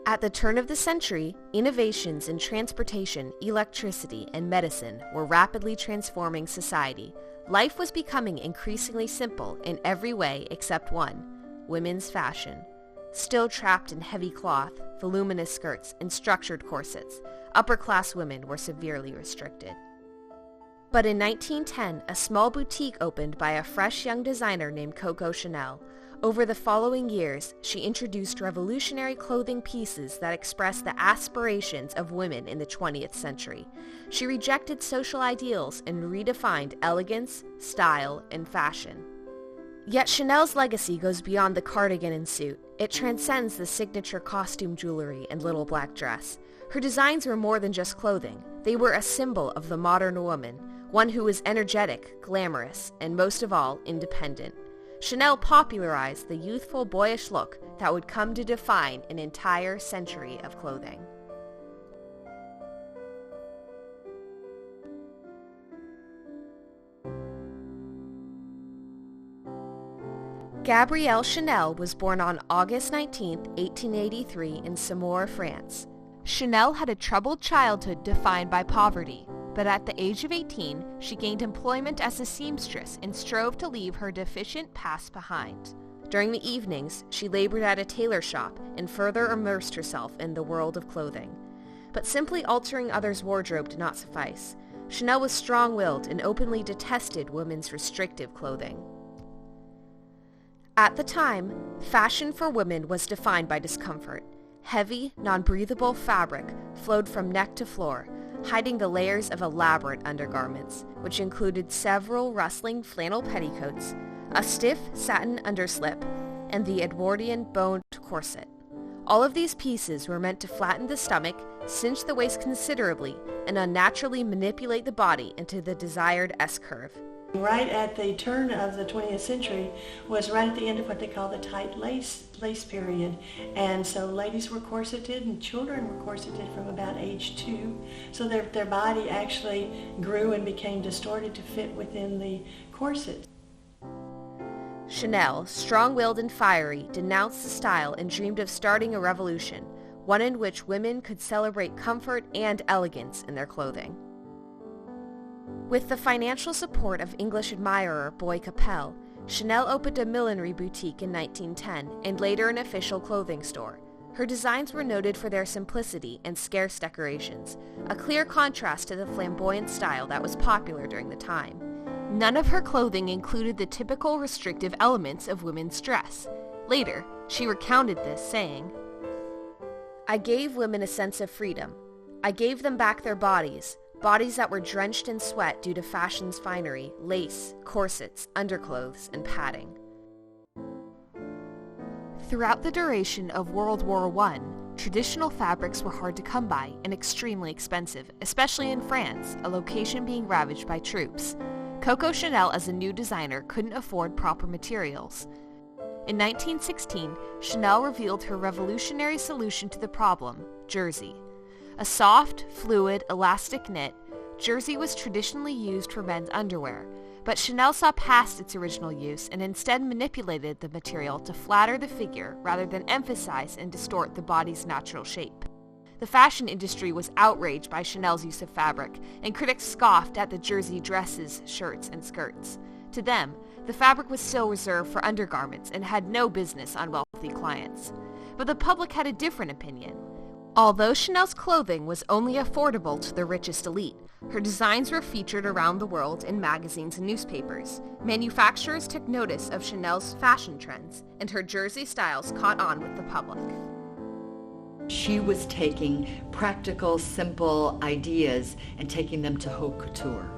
At the turn of the century, innovations in transportation, electricity, and medicine were rapidly transforming society. Life was becoming increasingly simple in every way except one: women's fashion. Still trapped in heavy cloth, voluminous skirts, and structured corsets, upper-class women were severely restricted. But in 1910, a small boutique opened by a fresh young designer named Coco Chanel. Over the following years, she introduced revolutionary clothing pieces that expressed the aspirations of women in the 20th century. She rejected social ideals and redefined elegance, style, and fashion. Yet Chanel's legacy goes beyond the cardigan and suit. It transcends the signature costume jewelry and little black dress. Her designs were more than just clothing. They were a symbol of the modern woman, one who was energetic, glamorous, and most of all, independent. Chanel popularized the youthful, boyish look that would come to define an entire century of clothing. Gabrielle Chanel was born on August 19, 1883 in Saumur, France. Chanel had a troubled childhood defined by poverty, but at the age of 18, she gained employment as a seamstress and strove to leave her deficient past behind. During the evenings, she labored at a tailor shop and further immersed herself in the world of clothing. But simply altering others' wardrobe did not suffice. Chanel was strong-willed and openly detested women's restrictive clothing. At the time, fashion for women was defined by discomfort. Heavy, non-breathable fabric flowed from neck to floor, hiding the layers of elaborate undergarments, which included several rustling flannel petticoats, a stiff satin underslip, and the Edwardian boned corset. All of these pieces were meant to flatten the stomach, cinch the waist considerably, and unnaturally manipulate the body into the desired S-curve. Right at the turn of the 20th century was right at the end of what they call the tight lace period. And so ladies were corseted and children were corseted from about age 2. So their body actually grew and became distorted to fit within the corset. Chanel, strong-willed and fiery, denounced the style and dreamed of starting a revolution, one in which women could celebrate comfort and elegance in their clothing. With the financial support of English admirer Boy Capel, Chanel opened a millinery boutique in 1910 and later an official clothing store. Her designs were noted for their simplicity and scarce decorations, a clear contrast to the flamboyant style that was popular during the time. None of her clothing included the typical restrictive elements of women's dress. Later, she recounted this, saying, "I gave women a sense of freedom. I gave them back their bodies that were drenched in sweat due to fashion's finery, lace, corsets, underclothes, and padding." Throughout the duration of World War I, traditional fabrics were hard to come by and extremely expensive, especially in France, a location being ravaged by troops. Coco Chanel, as a new designer, couldn't afford proper materials. In 1916, Chanel revealed her revolutionary solution to the problem: jersey. A soft, fluid, elastic knit, jersey was traditionally used for men's underwear, but Chanel saw past its original use and instead manipulated the material to flatter the figure rather than emphasize and distort the body's natural shape. The fashion industry was outraged by Chanel's use of fabric, and critics scoffed at the jersey dresses, shirts, and skirts. To them, the fabric was still reserved for undergarments and had no business on wealthy clients. But the public had a different opinion. Although Chanel's clothing was only affordable to the richest elite, her designs were featured around the world in magazines and newspapers. Manufacturers took notice of Chanel's fashion trends, and her jersey styles caught on with the public. She was taking practical, simple ideas and taking them to haute couture.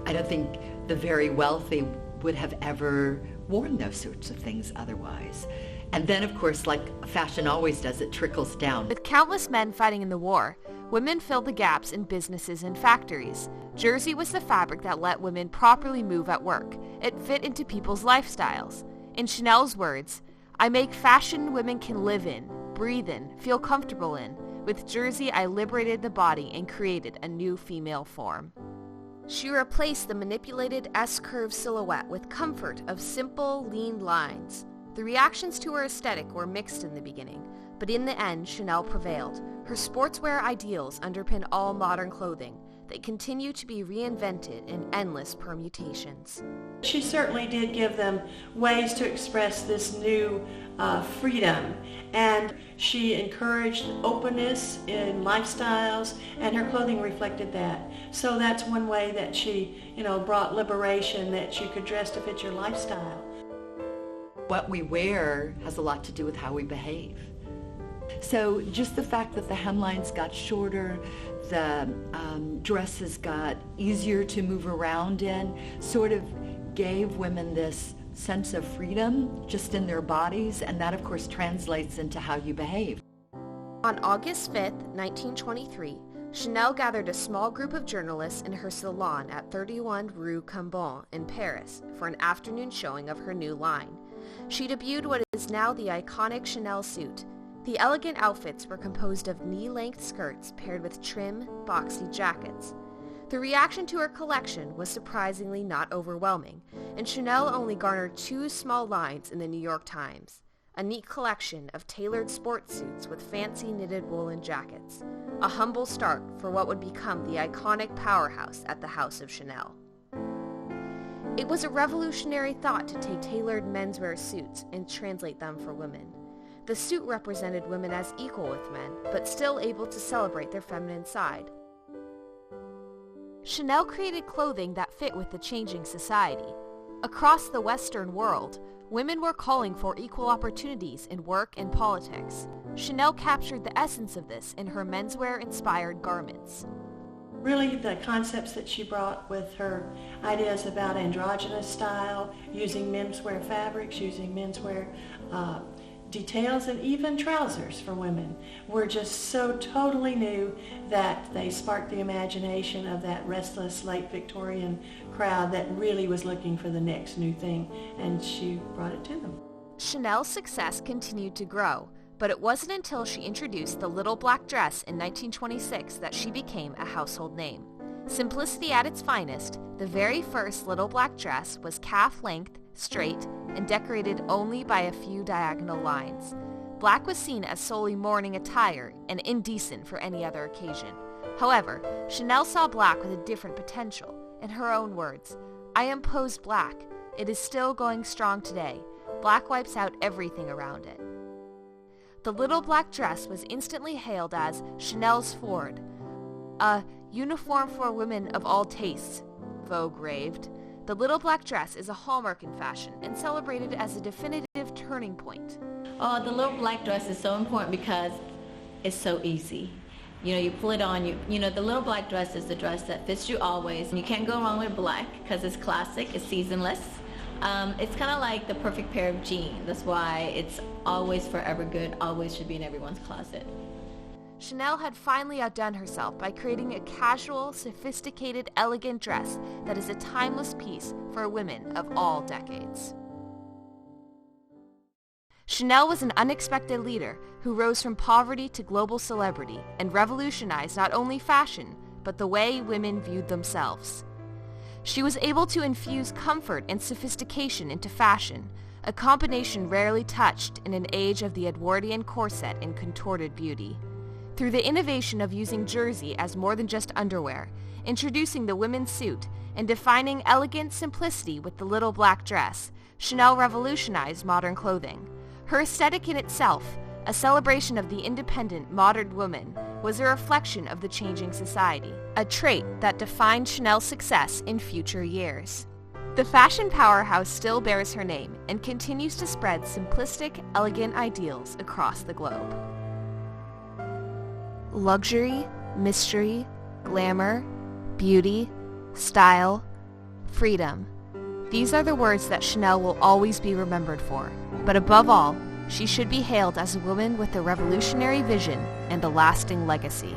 I don't think the very wealthy would have ever worn those sorts of things otherwise. And then, of course, like fashion always does, it trickles down. With countless men fighting in the war, women filled the gaps in businesses and factories. Jersey was the fabric that let women properly move at work. It fit into people's lifestyles. In Chanel's words, "I make fashion women can live in, breathe in, feel comfortable in. With jersey, I liberated the body and created a new female form." She replaced the manipulated S-curve silhouette with comfort of simple, lean lines. The reactions to her aesthetic were mixed in the beginning. But in the end, Chanel prevailed. Her sportswear ideals underpin all modern clothing. They continue to be reinvented in endless permutations. She certainly did give them ways to express this new freedom, and she encouraged openness in lifestyles, and her clothing reflected that. So that's one way that she, brought liberation, that you could dress to fit your lifestyle. What we wear has a lot to do with how we behave. So just the fact that the hemlines got shorter, the dresses got easier to move around in, sort of gave women this sense of freedom just in their bodies, and that of course translates into how you behave. On August 5th, 1923, Chanel gathered a small group of journalists in her salon at 31 Rue Cambon in Paris for an afternoon showing of her new line. She debuted what is now the iconic Chanel suit. The elegant outfits were composed of knee-length skirts paired with trim, boxy jackets. The reaction to her collection was surprisingly not overwhelming, and Chanel only garnered 2 small lines in the New York Times. A neat collection of tailored sports suits with fancy knitted woolen jackets. A humble start for what would become the iconic powerhouse at the House of Chanel. It was a revolutionary thought to take tailored menswear suits and translate them for women. The suit represented women as equal with men, but still able to celebrate their feminine side. Chanel created clothing that fit with the changing society. Across the Western world, women were calling for equal opportunities in work and politics. Chanel captured the essence of this in her menswear-inspired garments. Really, the concepts that she brought with her ideas about androgynous style, using menswear fabrics, using menswear details, and even trousers for women were just so totally new that they sparked the imagination of that restless late Victorian crowd that really was looking for the next new thing, and she brought it to them. Chanel's success continued to grow, but it wasn't until she introduced the little black dress in 1926 that she became a household name. Simplicity at its finest, the very first little black dress was calf-length, straight, and decorated only by a few diagonal lines. Black was seen as solely mourning attire and indecent for any other occasion. However, Chanel saw black with a different potential. In her own words, "I am posed black. It is still going strong today. Black wipes out everything around it." The little black dress was instantly hailed as Chanel's Ford, a uniform for women of all tastes, Vogue raved. The little black dress is a hallmark in fashion and celebrated as a definitive turning point. Oh, the little black dress is so important because it's so easy. You pull it on, the little black dress is the dress that fits you always. You can't go wrong with black because it's classic, it's seasonless. It's kind of like the perfect pair of jeans. That's why it's always forever good, always should be in everyone's closet. Chanel had finally outdone herself by creating a casual, sophisticated, elegant dress that is a timeless piece for women of all decades. Chanel was an unexpected leader who rose from poverty to global celebrity and revolutionized not only fashion, but the way women viewed themselves. She was able to infuse comfort and sophistication into fashion, a combination rarely touched in an age of the Edwardian corset and contorted beauty. Through the innovation of using jersey as more than just underwear, introducing the women's suit, and defining elegant simplicity with the little black dress, Chanel revolutionized modern clothing. Her aesthetic in itself, a celebration of the independent, modern woman, was a reflection of the changing society, a trait that defined Chanel's success in future years. The fashion powerhouse still bears her name and continues to spread simplistic, elegant ideals across the globe. Luxury, mystery, glamour, beauty, style, freedom. These are the words that Chanel will always be remembered for, but above all, she should be hailed as a woman with a revolutionary vision and a lasting legacy.